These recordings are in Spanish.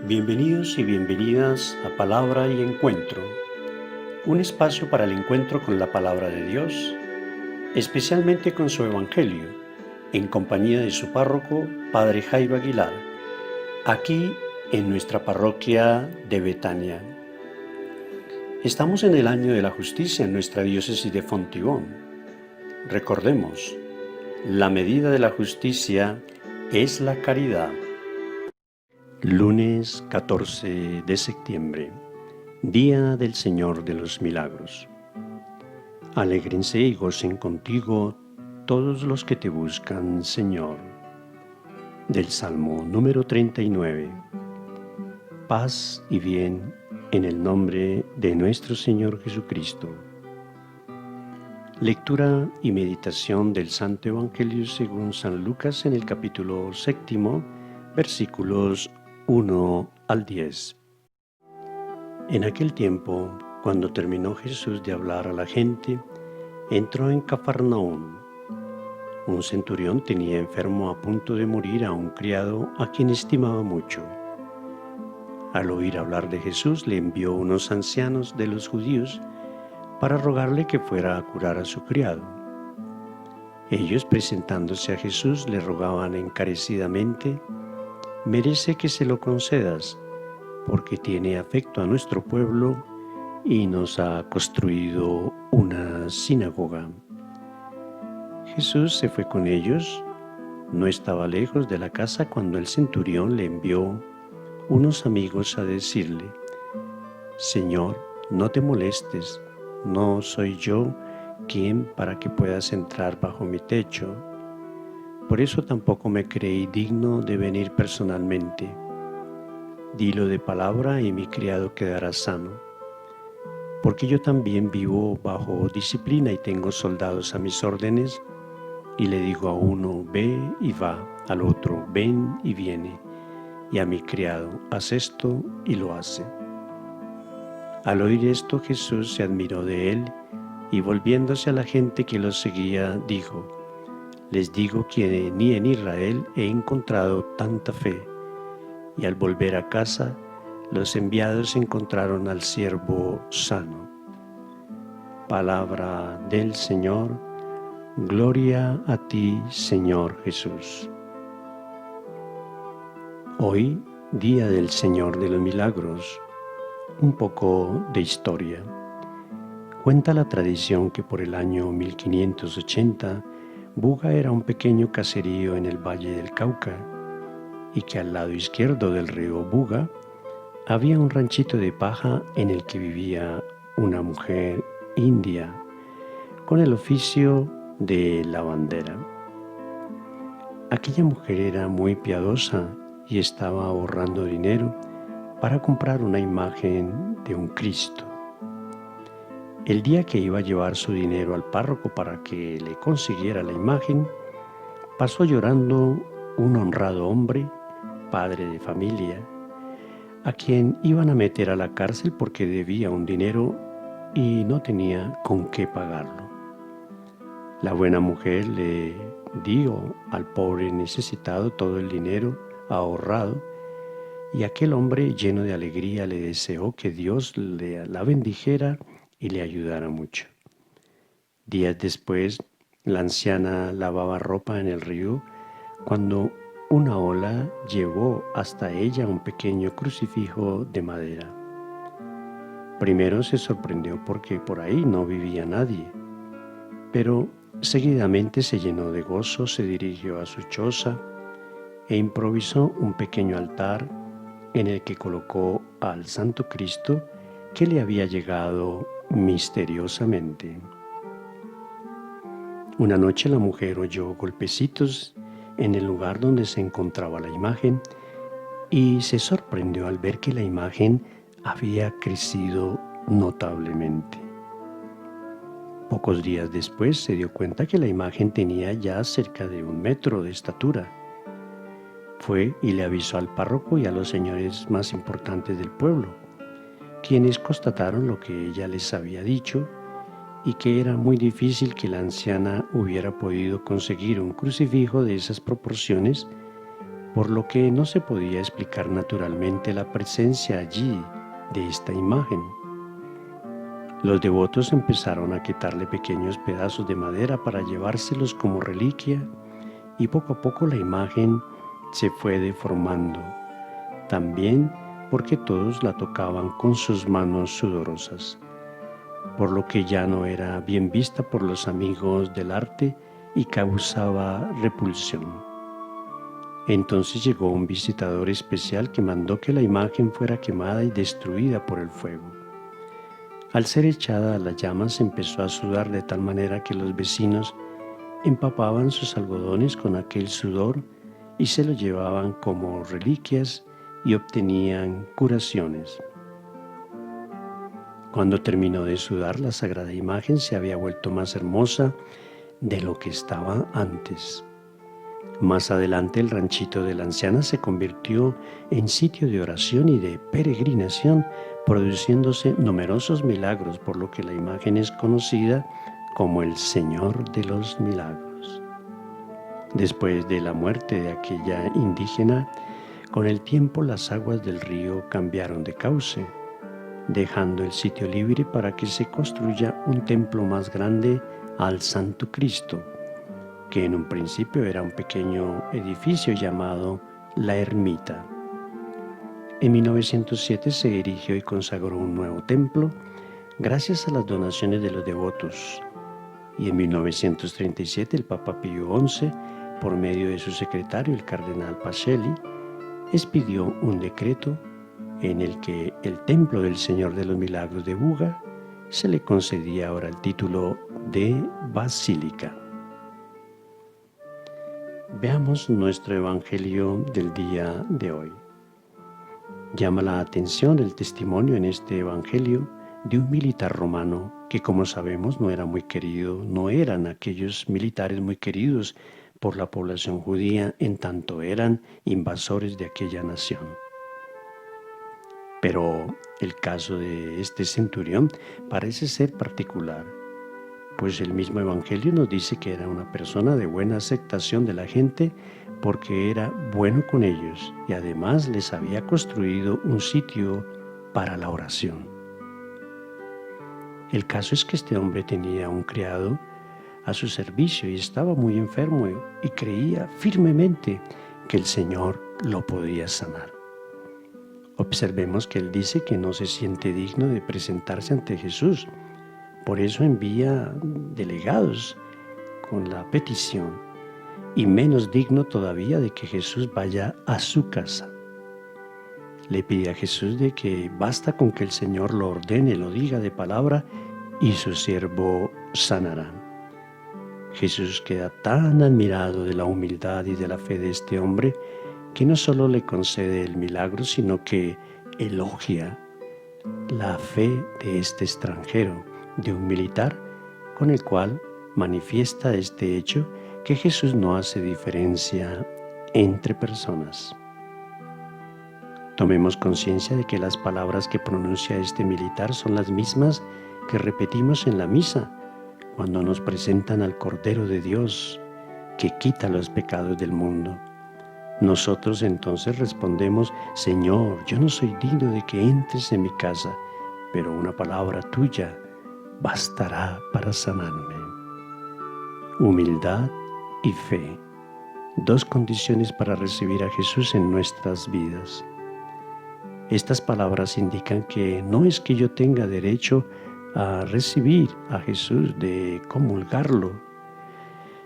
Bienvenidos y bienvenidas a Palabra y Encuentro, un espacio para el encuentro con la Palabra de Dios, especialmente con su Evangelio, en compañía de su párroco, Padre Jairo Aguilar, aquí en nuestra parroquia de Betania. Estamos en el año de la justicia en nuestra diócesis de Fontibón. Recordemos, la medida de la justicia es la caridad. Lunes 14 de septiembre, Día del Señor de los Milagros. Alégrense y gocen contigo todos los que te buscan, Señor. Del Salmo número 39. Paz y bien en el nombre de nuestro Señor Jesucristo. Lectura y meditación del Santo Evangelio según San Lucas en el capítulo 7, versículos 1 al 10. En aquel tiempo, cuando terminó Jesús de hablar a la gente, entró en Cafarnaúm. Un centurión tenía enfermo a punto de morir a un criado a quien estimaba mucho. Al oír hablar de Jesús, le envió unos ancianos de los judíos para rogarle que fuera a curar a su criado. Ellos, presentándose a Jesús, le rogaban encarecidamente: «Merece que se lo concedas, porque tiene afecto a nuestro pueblo y nos ha construido una sinagoga». Jesús se fue con ellos. No estaba lejos de la casa cuando el centurión le envió unos amigos a decirle: «Señor, no te molestes, no soy yo quien para que puedas entrar bajo mi techo. Por eso tampoco me creí digno de venir personalmente. Dilo de palabra y mi criado quedará sano. Porque yo también vivo bajo disciplina y tengo soldados a mis órdenes, y le digo a uno, ve y va, al otro, ven y viene, y a mi criado, haz esto y lo hace». Al oír esto, Jesús se admiró de él y, volviéndose a la gente que lo seguía, dijo: «Les digo que ni en Israel he encontrado tanta fe». Y al volver a casa, los enviados encontraron al siervo sano. Palabra del Señor. Gloria a ti, Señor Jesús. Hoy, Día del Señor de los Milagros, un poco de historia. Cuenta la tradición que por el año 1580, Buga era un pequeño caserío en el Valle del Cauca, y que al lado izquierdo del río Buga había un ranchito de paja en el que vivía una mujer india con el oficio de lavandera. Aquella mujer era muy piadosa y estaba ahorrando dinero para comprar una imagen de un Cristo. El día que iba a llevar su dinero al párroco para que le consiguiera la imagen, pasó llorando un honrado hombre, padre de familia, a quien iban a meter a la cárcel porque debía un dinero y no tenía con qué pagarlo. La buena mujer le dio al pobre necesitado todo el dinero ahorrado, y aquel hombre, lleno de alegría, le deseó que Dios la bendijera y le ayudara mucho. Días después, la anciana lavaba ropa en el río cuando una ola llevó hasta ella un pequeño crucifijo de madera. Primero se sorprendió porque por ahí no vivía nadie, pero seguidamente se llenó de gozo, se dirigió a su choza e improvisó un pequeño altar en el que colocó al Santo Cristo que le había llegado misteriosamente. Una noche la mujer oyó golpecitos en el lugar donde se encontraba la imagen y se sorprendió al ver que la imagen había crecido notablemente. Pocos días después se dio cuenta que la imagen tenía ya cerca de 1 metro de estatura. Fue y le avisó al párroco y a los señores más importantes del pueblo, quienes constataron lo que ella les había dicho y que era muy difícil que la anciana hubiera podido conseguir un crucifijo de esas proporciones, por lo que no se podía explicar naturalmente la presencia allí de esta imagen. Los devotos empezaron a quitarle pequeños pedazos de madera para llevárselos como reliquia y poco a poco la imagen se fue deformando, también porque todos la tocaban con sus manos sudorosas, por lo que ya no era bien vista por los amigos del arte y causaba repulsión. Entonces llegó un visitador especial que mandó que la imagen fuera quemada y destruida por el fuego. Al ser echada a las llamas empezó a sudar de tal manera que los vecinos empapaban sus algodones con aquel sudor y se lo llevaban como reliquias y obtenían curaciones. Cuando terminó de sudar, la sagrada imagen se había vuelto más hermosa de lo que estaba antes. Más adelante el ranchito de la anciana se convirtió en sitio de oración y de peregrinación, produciéndose numerosos milagros, por lo que la imagen es conocida como el Señor de los Milagros. Después de la muerte de aquella indígena, con el tiempo las aguas del río cambiaron de cauce, dejando el sitio libre para que se construya un templo más grande al Santo Cristo, que en un principio era un pequeño edificio llamado La Ermita. En 1907 se erigió y consagró un nuevo templo gracias a las donaciones de los devotos, y en 1937 el Papa Pío XI, por medio de su secretario, el cardenal Pacelli, expidió un decreto en el que el Templo del Señor de los Milagros de Buga se le concedía ahora el título de basílica. Veamos nuestro evangelio del día de hoy. Llama la atención el testimonio en este evangelio de un militar romano que, como sabemos, no era muy querido, no eran aquellos militares muy queridos por la población judía, en tanto eran invasores de aquella nación. Pero el caso de este centurión parece ser particular, pues el mismo evangelio nos dice que era una persona de buena aceptación de la gente porque era bueno con ellos y además les había construido un sitio para la oración. El caso es que este hombre tenía un criado a su servicio y estaba muy enfermo y creía firmemente que el Señor lo podía sanar. Observemos que él dice que no se siente digno de presentarse ante Jesús. Por eso envía delegados con la petición, y menos digno todavía de que Jesús vaya a su casa. Le pide a Jesús de que basta con que el Señor lo ordene, lo diga de palabra, y su siervo sanará. Jesús queda tan admirado de la humildad y de la fe de este hombre que no solo le concede el milagro, sino que elogia la fe de este extranjero, de un militar, con el cual manifiesta este hecho que Jesús no hace diferencia entre personas. Tomemos conciencia de que las palabras que pronuncia este militar son las mismas que repetimos en la misa cuando nos presentan al Cordero de Dios que quita los pecados del mundo. Nosotros entonces respondemos: Señor, yo no soy digno de que entres en mi casa, pero una palabra tuya bastará para sanarme. Humildad y fe, dos condiciones para recibir a Jesús en nuestras vidas. Estas palabras indican que no es que yo tenga derecho a recibir a Jesús, de comulgarlo,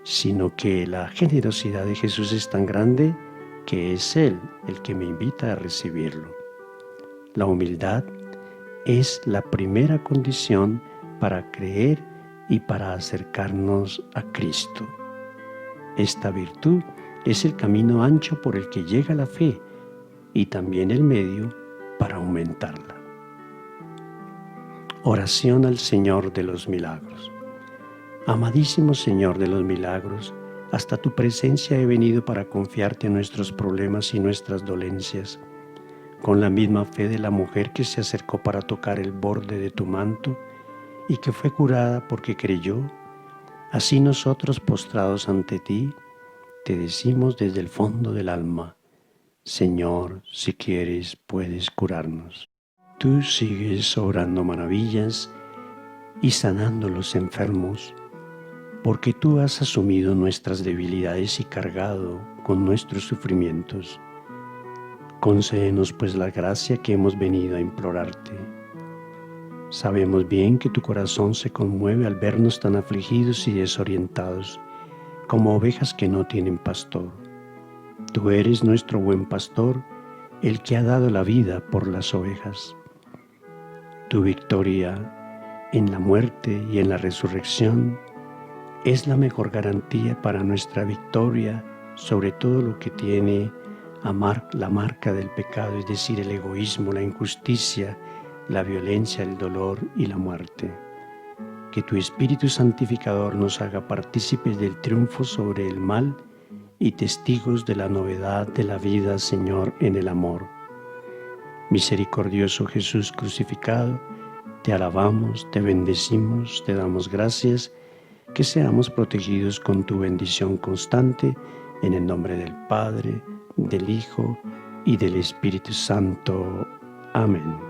sino que la generosidad de Jesús es tan grande que es Él el que me invita a recibirlo. La humildad es la primera condición para creer y para acercarnos a Cristo. Esta virtud es el camino ancho por el que llega la fe y también el medio para aumentarla. Oración al Señor de los Milagros. Amadísimo Señor de los Milagros, hasta tu presencia he venido para confiarte nuestros problemas y nuestras dolencias. Con la misma fe de la mujer que se acercó para tocar el borde de tu manto y que fue curada porque creyó, así nosotros postrados ante ti, te decimos desde el fondo del alma: Señor, si quieres, puedes curarnos. Tú sigues obrando maravillas y sanando los enfermos, porque tú has asumido nuestras debilidades y cargado con nuestros sufrimientos. Concédenos pues la gracia que hemos venido a implorarte. Sabemos bien que tu corazón se conmueve al vernos tan afligidos y desorientados, como ovejas que no tienen pastor. Tú eres nuestro buen pastor, el que ha dado la vida por las ovejas. Tu victoria en la muerte y en la resurrección es la mejor garantía para nuestra victoria sobre todo lo que tiene la marca del pecado, es decir, el egoísmo, la injusticia, la violencia, el dolor y la muerte. Que tu Espíritu Santificador nos haga partícipes del triunfo sobre el mal y testigos de la novedad de la vida, Señor, en el amor. Misericordioso Jesús crucificado, te alabamos, te bendecimos, te damos gracias, que seamos protegidos con tu bendición constante, en el nombre del Padre, del Hijo y del Espíritu Santo. Amén.